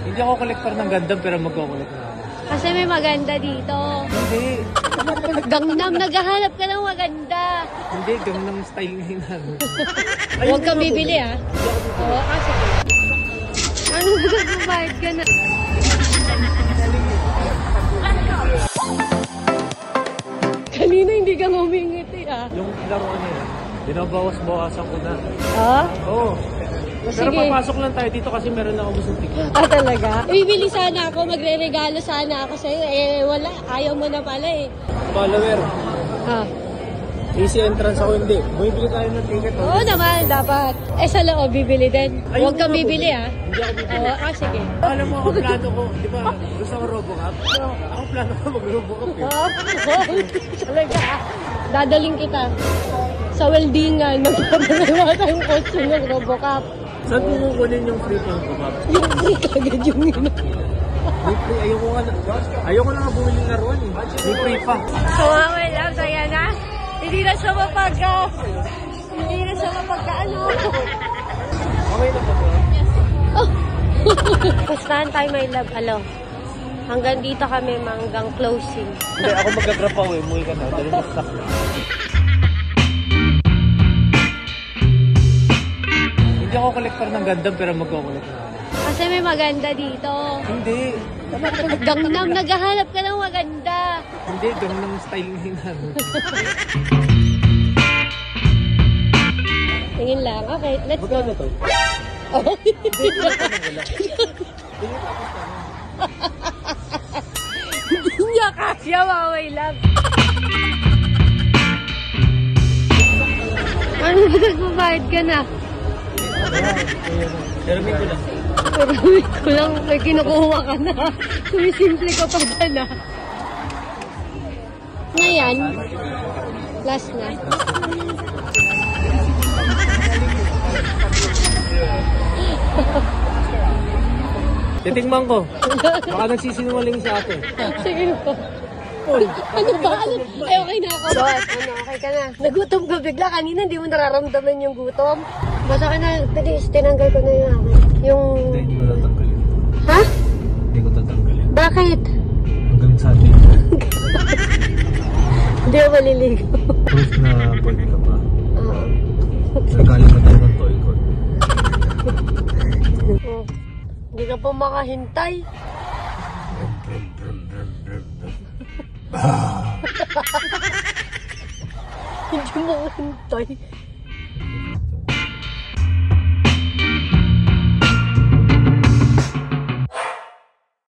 Hindi ako kolektor ng Gundam pero magkukulit na ako. Kasi may maganda dito. Hindi. Gangnam, naghahanap ka ng maganda. Hindi, Gangnam style na yun. Huwag kang bibili ah. Oo, kasi. Ano ba bumayad ka na? Kanina hindi ka ngumingiti ah. Yung laruan na yun, binabawas-bawasan ko na. Ha? Oo. Pero Sige. papasok lang tayo dito kasi meron na ako gustong ticket. Ah, talaga? Bibili sana ako, magre-regalo sana ako sa'yo. Eh, wala. Ayaw mo na pala eh. Follower, Ha? easy entrance ako hindi. Bumibili tayo ng ticket. Oh. Oo naman, dapat. Eh, sa loob, bibili din. Ay, Huwag kang hindi ako bibili ah. Hindi ako bibili. Oo, sige. Alam mo ako plano ko, di ba? Gusto ko Robocop. Ako plano ko mag-Robocop eh. Oo, talaga. Dadaling kita sa weldingan. Magpapadala tayong kotse ng Robocop. Saan kukunin yung free phone ko, Bob? Yung free kagad yung ino. May free, ayoko na nga bumili ng laruan eh. May free pa. So, my love, saya na. Hindi na siya mapagka-ano. Okay na po ba? Pustahan tayo, my love. Alo. Hanggang dito kami, hanggang closing. Hindi, ako mag-grapaw eh. Umuwi ka na. Dali na stock na. Hindi ako kolektor ng Gundam pero magkukulit na ako. Kasi may maganda dito. Hindi. Gangnam, naghahanap ka ng maganda. Hindi, Gangnam style na yun. Tingin lang. Okay, let's go. Magkano to? Oh. Hindi niya kasya, maway lang. Ano ba nagbabayad ka na? Pero may ko lang. Pero ko lang, may kinukuha ka na. Sumisimple ka pa ba na? Ngayon, last na. Titingman ko. Baka nagsisinungaling sa akin. Sige po. Ano ba? Ay, okay na ako. Boss, okay ka na. Nagutom ka bigla. Kanina, hindi mo nararamdaman yung gutom. Basta ka na, bilis, tinanggal ko na yung... Hindi ko tatanggalin. Ha? Hindi ko tatanggalin. Bakit? Hanggang Sunday. Hindi ako maliligo. Proof na pwede ka pa. Oo. Nagkalim na tayo ng toy ko. Oh, hindi ka pa makahintay. Hindi mo makahintay.